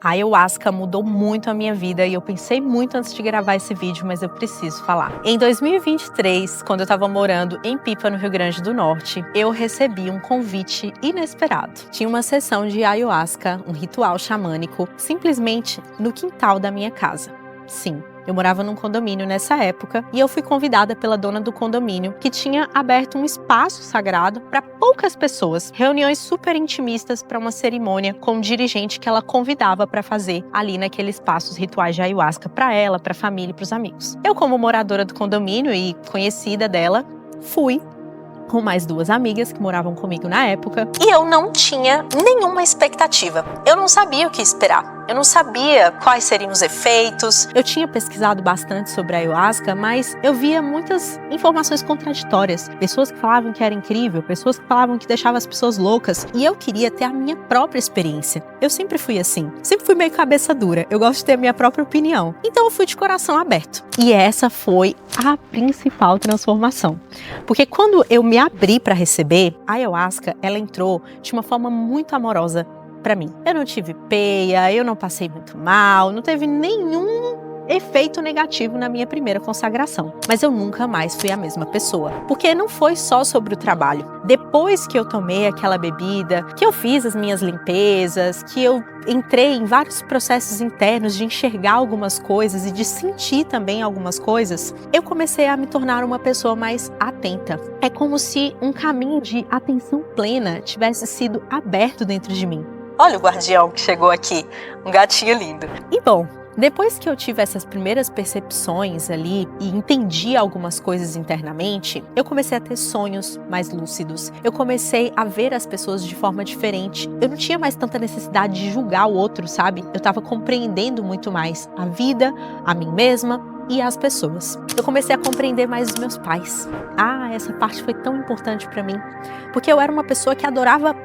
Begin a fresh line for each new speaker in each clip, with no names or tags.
A ayahuasca mudou muito a minha vida e eu pensei muito antes de gravar esse vídeo, mas eu preciso falar. Em 2023, quando eu estava morando em Pipa, no Rio Grande do Norte, eu recebi um convite inesperado. Tinha uma sessão de ayahuasca, um ritual xamânico, simplesmente no quintal da minha casa. Sim, eu morava num condomínio nessa época e eu fui convidada pela dona do condomínio, que tinha aberto um espaço sagrado para poucas pessoas, reuniões super intimistas para uma cerimônia com um dirigente que ela convidava para fazer ali naquele espaço os rituais de ayahuasca para ela, para a família e para os amigos. Eu, como moradora do condomínio e conhecida dela, fui com mais duas amigas que moravam comigo na época, e eu não tinha nenhuma expectativa. Eu não sabia o que esperar. Eu não sabia quais seriam os efeitos. Eu tinha pesquisado bastante sobre a ayahuasca, mas eu via muitas informações contraditórias. Pessoas que falavam que era incrível, pessoas que falavam que deixava as pessoas loucas. E eu queria ter a minha própria experiência. Eu sempre fui assim. Sempre fui meio cabeça dura. Eu gosto de ter a minha própria opinião. Então eu fui de coração aberto. E essa foi a principal transformação. Porque quando eu me abri para receber, a ayahuasca, ela entrou de uma forma muito amorosa para mim. Eu não tive peia, eu não passei muito mal, não teve nenhum efeito negativo na minha primeira consagração. Mas eu nunca mais fui a mesma pessoa. Porque não foi só sobre o trabalho. Depois que eu tomei aquela bebida, que eu fiz as minhas limpezas, que eu entrei em vários processos internos de enxergar algumas coisas e de sentir também algumas coisas, eu comecei a me tornar uma pessoa mais atenta. É como se um caminho de atenção plena tivesse sido aberto dentro de mim. Olha o guardião que chegou aqui, um gatinho lindo. E bom, depois que eu tive essas primeiras percepções ali e entendi algumas coisas internamente, eu comecei a ter sonhos mais lúcidos. Eu comecei a ver as pessoas de forma diferente. Eu não tinha mais tanta necessidade de julgar o outro, sabe? Eu estava compreendendo muito mais a vida, a mim mesma e as pessoas. Eu comecei a compreender mais os meus pais. Essa parte foi tão importante para mim, porque eu era uma pessoa que adorava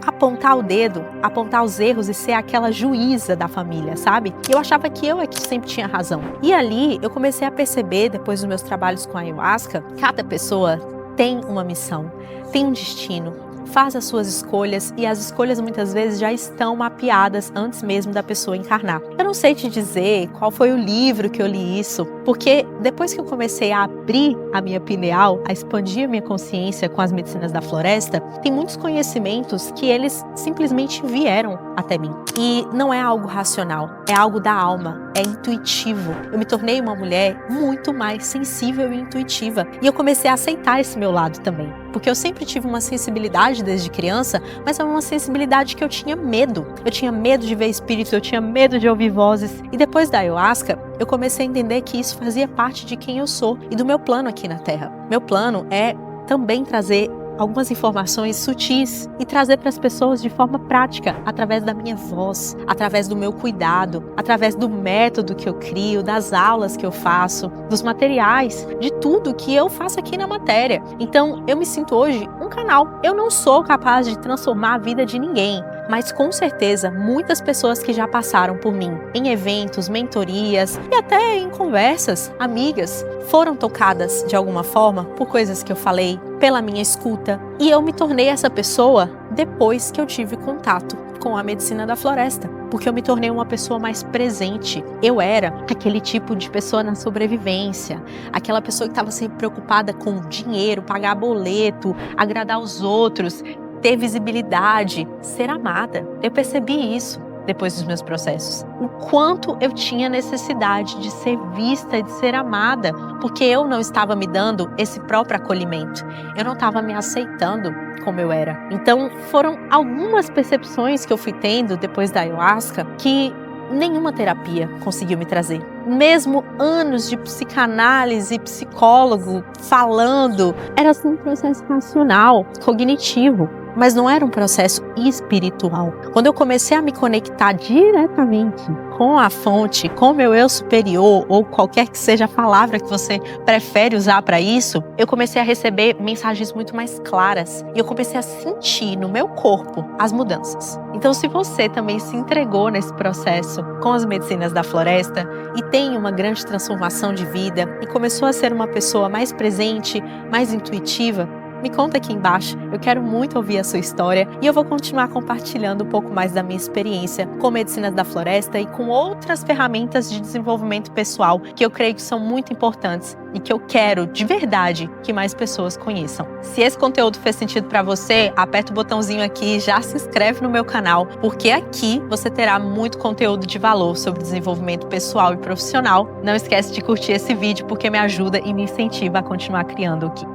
apontar o dedo, apontar os erros e ser aquela juíza da família, sabe? E eu achava que eu é que sempre tinha razão. E ali eu comecei a perceber, depois dos meus trabalhos com a ayahuasca, cada pessoa tem uma missão, tem um destino, faz as suas escolhas e as escolhas muitas vezes já estão mapeadas antes mesmo da pessoa encarnar. Eu não sei te dizer qual foi o livro que eu li isso, porque depois que eu comecei a abrir a minha pineal, a expandir a minha consciência com as medicinas da floresta, tem muitos conhecimentos que eles simplesmente vieram até mim. E não é algo racional, é algo da alma, é intuitivo. Eu me tornei uma mulher muito mais sensível e intuitiva. E eu comecei a aceitar esse meu lado também. Porque eu sempre tive uma sensibilidade desde criança, mas é uma sensibilidade que eu tinha medo. Eu tinha medo de ver espíritos, eu tinha medo de ouvir vozes. E depois da ayahuasca, eu comecei a entender que isso fazia parte de quem eu sou e do meu plano aqui na Terra. Meu plano é também trazer algumas informações sutis e trazer para as pessoas de forma prática, através da minha voz, através do meu cuidado, através do método que eu crio, das aulas que eu faço, dos materiais, de tudo que eu faço aqui na matéria. Então, eu me sinto hoje um canal. Eu não sou capaz de transformar a vida de ninguém, mas com certeza muitas pessoas que já passaram por mim em eventos, mentorias e até em conversas, amigas, foram tocadas de alguma forma por coisas que eu falei, pela minha escuta, e eu me tornei essa pessoa depois que eu tive contato com a medicina da floresta, porque eu me tornei uma pessoa mais presente. Eu era aquele tipo de pessoa na sobrevivência, aquela pessoa que estava sempre preocupada com dinheiro, pagar boleto, agradar os outros, ter visibilidade, ser amada. Eu percebi isso depois dos meus processos. O quanto eu tinha necessidade de ser vista e de ser amada, porque eu não estava me dando esse próprio acolhimento. Eu não estava me aceitando como eu era. Então, foram algumas percepções que eu fui tendo depois da ayahuasca que nenhuma terapia conseguiu me trazer. Mesmo anos de psicanálise, psicólogo falando, era assim um processo racional, cognitivo. Mas não era um processo espiritual. Quando eu comecei a me conectar diretamente com a fonte, com o meu eu superior, ou qualquer que seja a palavra que você prefere usar para isso, eu comecei a receber mensagens muito mais claras. E eu comecei a sentir no meu corpo as mudanças. Então, se você também se entregou nesse processo com as medicinas da floresta e tem uma grande transformação de vida e começou a ser uma pessoa mais presente, mais intuitiva, Me conta aqui embaixo, eu quero muito ouvir a sua história e eu vou continuar compartilhando um pouco mais da minha experiência com medicina da floresta e com outras ferramentas de desenvolvimento pessoal que eu creio que são muito importantes e que eu quero, de verdade, que mais pessoas conheçam. Se esse conteúdo fez sentido para você, aperta o botãozinho aqui e já se inscreve no meu canal, porque aqui você terá muito conteúdo de valor sobre desenvolvimento pessoal e profissional. Não esquece de curtir esse vídeo porque me ajuda e me incentiva a continuar criando aqui.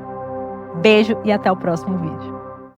Beijo e até o próximo vídeo.